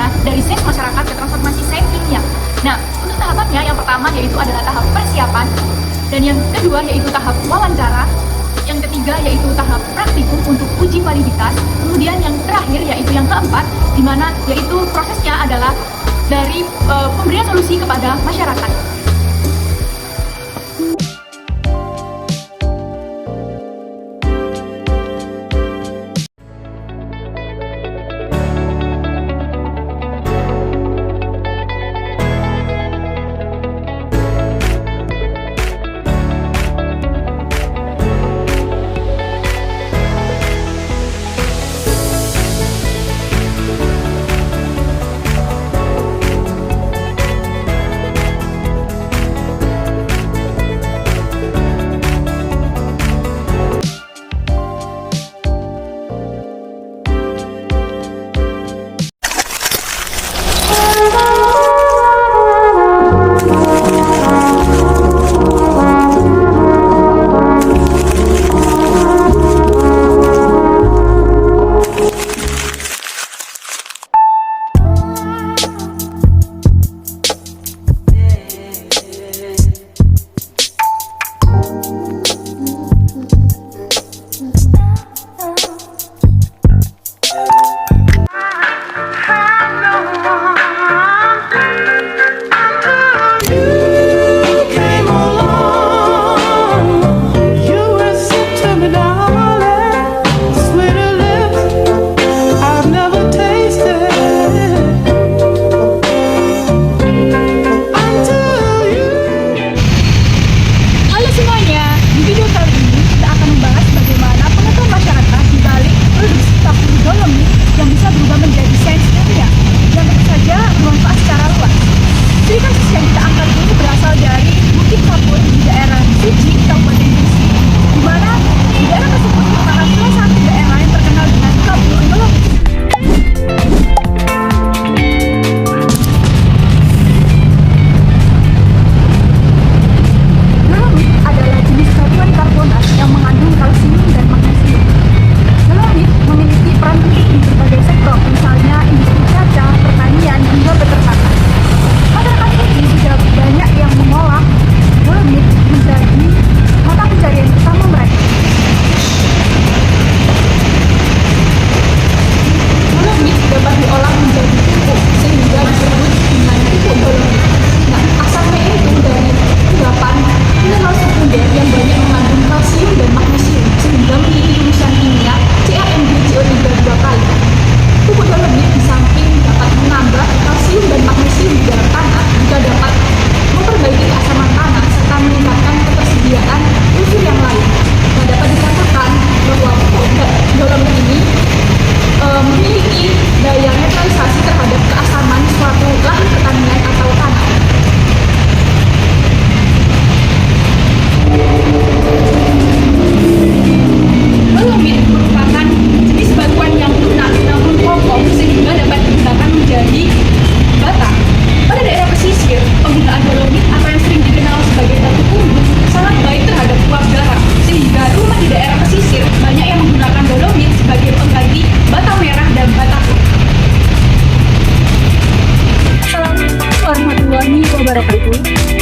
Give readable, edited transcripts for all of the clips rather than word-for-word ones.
tahapannya dari sains masyarakat ke transformasi sains ilmiah. Nah, untuk tahapannya yang pertama yaitu adalah tahap persiapan, dan yang kedua yaitu tahap wawancara, yang ketiga yaitu tahap praktikum untuk uji validitas, kemudian yang terakhir yaitu yang keempat, di mana yaitu prosesnya adalah dari pemberian solusi kepada masyarakat.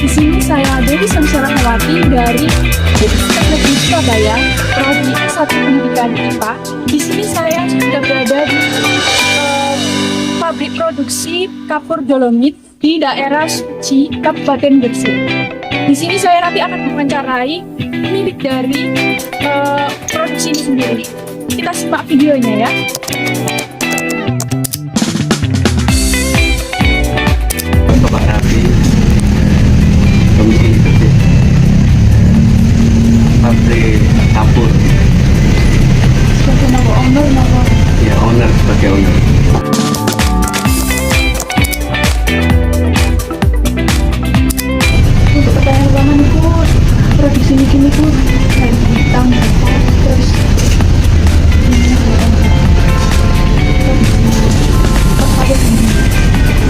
Di sini saya Dewi Samsyarahawati dari Teknik Surabaya, Prodi S1 Pendidikan IPA. Di sini saya sudah berada di pabrik produksi kapur dolomit di daerah Suci, Kabupaten Gresik. Di sini saya nanti akan mewawancarai pemilik dari produksi ini sendiri. Kita simak videonya ya. Pabrik kapur. Sebagai owner, Ya, owner sebagai owner. Untuk pertanyaan ruangan itu produksi ini tuh dari bintang terus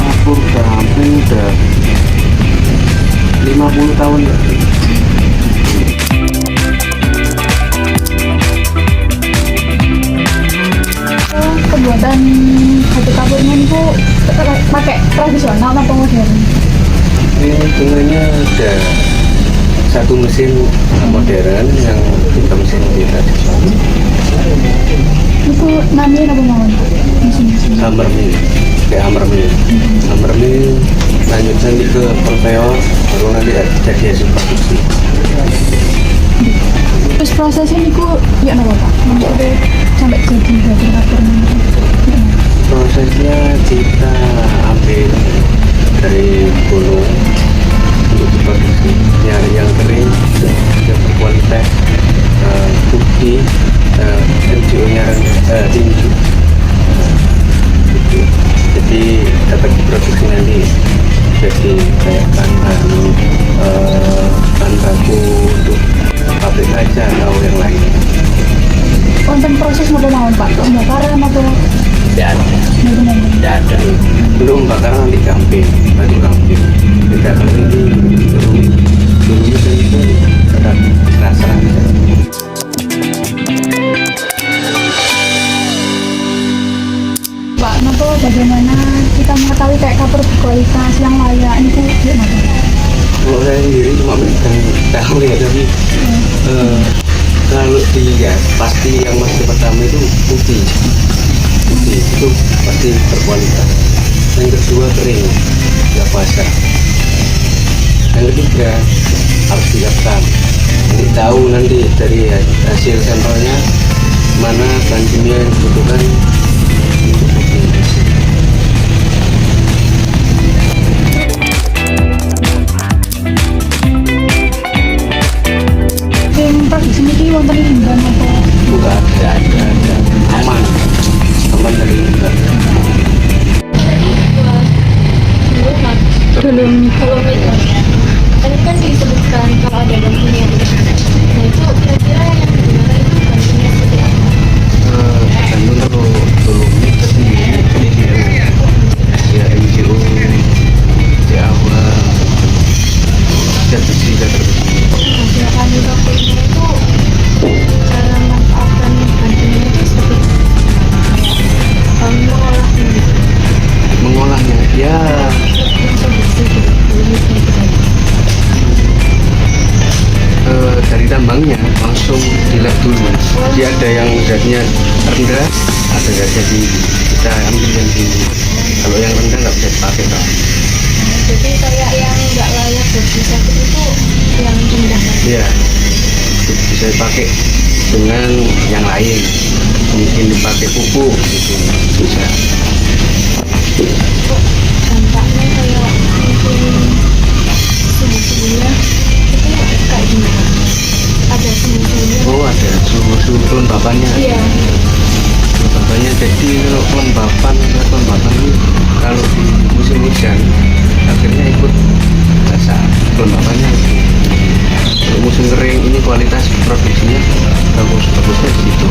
Kapur kampung udah 50 tahun ya. Pembuatan satu kapurnya itu pakai tradisional atau modern? Ini hitungannya ada satu mesin modern yang kita mesin di tradisional. Itu namanya apa mawon Pak? Mesin-mesin. Hammer mill, kayak hammer mill. Hammer mill lanjut nanti ke konveyor, baru nanti jadi hasil produksi. Terus prosesnya itu ya apa Pak? Maksudnya sampai jadi dapur Prosesnya kita ambil dari gunung untuk diproduksi, nyari yang kering, yang berkualitas, putih, NGO-nya tinggi. Gitu. Jadi dapat diproduksi nanti jadi kayak bahan baku untuk pabrik aja atau yang lain. konten proses apa mawon Pak? Pembakaran atau Tidak ada. bagaimana? Tidak ada. Untuk membakar nanti gamping, baju gamping. Tidak gamping dulu itu tetap rasa. Pak, nopo bagaimana kita mengetahui kayak kapur berkualitas yang layak ini tuh gimana? Kalau saya sendiri cuma megang tahu ya, tapi kalau dilihat pasti yang masih pertama itu putih itu pasti berkualitas. Yang kedua kering, nggak basah. Yang ketiga harus disiapkan. Nanti tahu nanti dari hasil sampelnya mana bahan kimia yang dibutuhkan untuk putih. Yang produksi ini wonten limbah apa? Bukan, ada aman dari limbah. Belum. Kalau tadi kan disebutkan kalau ada bahan kimia. Nah itu kira-kira yang digunakan itu bahan kimia seperti apa? Tergantung kalau dolomit sendiri ya NGO Jawa zat besi zat terbesi. Hasil kami waktunya itu cara memanfaatkan bahan kimia itu seperti mengolahnya gitu. Mengolahnya ya Produksi gitu, limitnya itu tadi. dari tambangnya langsung di lab dulu. Jadi ada yang zatnya rendah, ada zatnya tinggi. Kita ambil yang tinggi. Kalau yang rendah nggak bisa dipakai kan. Jadi kayak yang nggak layak buat disapu itu yang rendah. Iya, bisa dipakai dengan yang lain. Mungkin dipakai pupuk gitu bisa. Dampaknya kayak mungkin suhu-suhunya itu kayak gimana? Ada suhu-suhunya? Oh ada suhu kelembapannya. Iya. Kelembapannya jadi kalau kelembapan ini kalau di musim hujan akhirnya ikut basah kelembapannya. Kalau musim kering ini kualitas produksinya bagusnya di situ.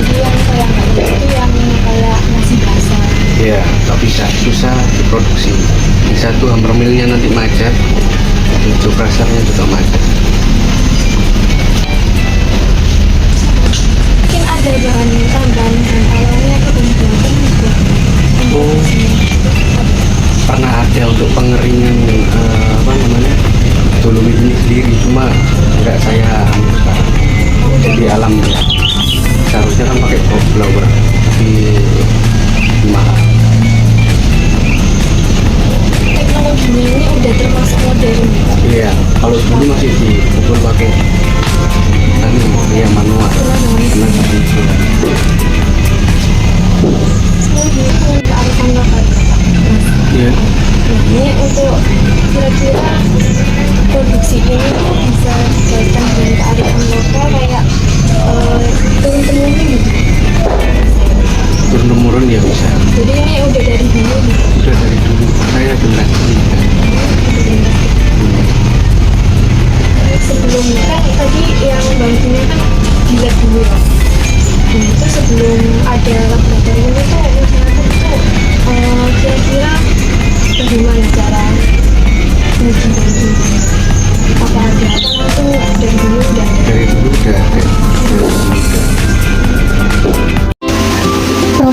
Jadi yang kayak nggak itu yang kayak masih basah. Iya, nggak bisa, susah diproduksi. Yang satu hammer millnya nanti macet, itu prasarnya juga macet. Mungkin ada bahan tambahan dan awalnya atau kemudian juga. Oh, pernah ada untuk pengeringan dolomit ini sendiri, cuma nggak saya anu sekarang di alam ya. Seharusnya kan pakai blower, tapi mahal. Teknologinya ini udah termasuk modern. Iya, kalau dulu masih dipukul pakai ya manual. Karena seperti itu. Sebenarnya itu kearifan lokal. Iya. Nah, ini untuk kira-kira produksi ini tuh bisa dikaitkan dengan kearifan lokal kayak turun-temurun gitu. Turun-temurun ya bisa. Jadi ini udah dari dulu gitu. Udah dari dulu saya generasi Sebelum kan tadi yang banknya kan dilihat dulu ya. Nah itu sebelum ada laboratorium itu masyarakat itu kira-kira bagaimana cara uji banknya? Apa ada atau dari dulu udah ada? dari dulu udah ada.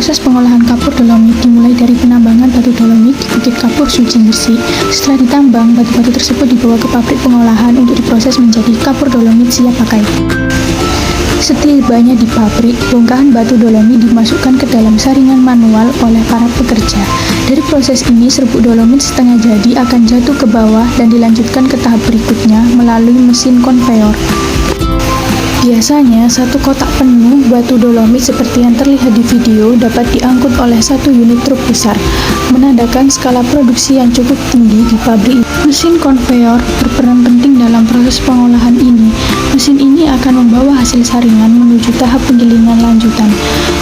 Proses pengolahan kapur dolomit dimulai dari penambangan batu dolomit di Bukit Kapur Suci Gresik. Setelah ditambang, batu-batu tersebut dibawa ke pabrik pengolahan untuk diproses menjadi kapur dolomit siap pakai. Setibanya di pabrik, bongkahan batu dolomit dimasukkan ke dalam saringan manual oleh para pekerja. Dari proses ini, serbuk dolomit setengah jadi akan jatuh ke bawah dan dilanjutkan ke tahap berikutnya melalui mesin konveyor. Biasanya, satu kotak penuh batu dolomit seperti yang terlihat di video dapat diangkut oleh satu unit truk besar, menandakan skala produksi yang cukup tinggi di pabrik. Mesin konveyor berperan penting dalam proses pengolahan ini. Mesin ini akan membawa hasil saringan menuju tahap penggilingan lanjutan.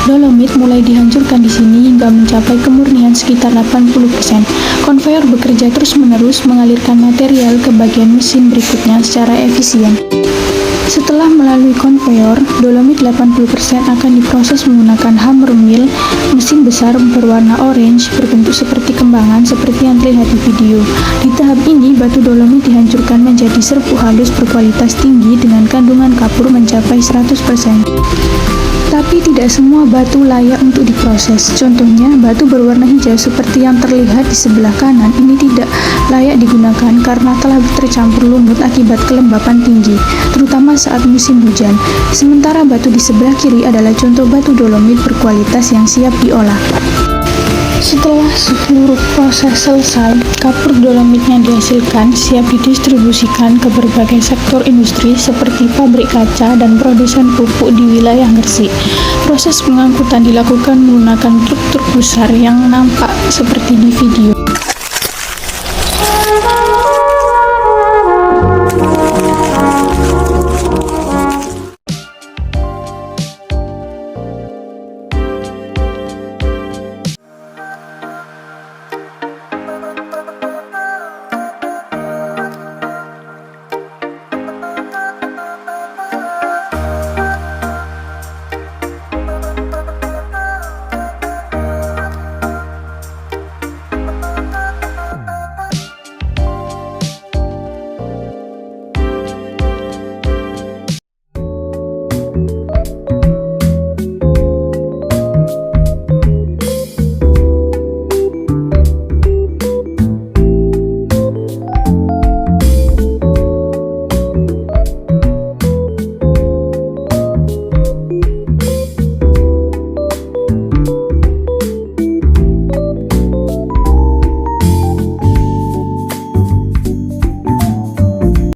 Dolomit mulai dihancurkan di sini hingga mencapai kemurnian sekitar 80%. Konveyor bekerja terus-menerus mengalirkan material ke bagian mesin berikutnya secara efisien. Setelah melalui konveyor, dolomit 80% akan diproses menggunakan hammer mill, mesin besar berwarna orange berbentuk seperti kembangan seperti yang terlihat di video. Di tahap ini, batu dolomit dihancurkan menjadi serbuk halus berkualitas tinggi dengan kandungan kapur mencapai 100%. Tapi tidak semua batu layak untuk diproses. Contohnya, batu berwarna hijau seperti yang terlihat di sebelah kanan ini tidak layak digunakan karena telah tercampur lumut akibat kelembapan tinggi, terutama saat musim hujan. Sementara batu di sebelah kiri adalah contoh batu dolomit berkualitas yang siap diolah. Setelah seluruh proses selesai, kapur dolomit yang dihasilkan siap didistribusikan ke berbagai sektor industri seperti pabrik kaca dan produsen pupuk di wilayah Gresik. Proses pengangkutan dilakukan menggunakan truk-truk besar yang nampak seperti di video.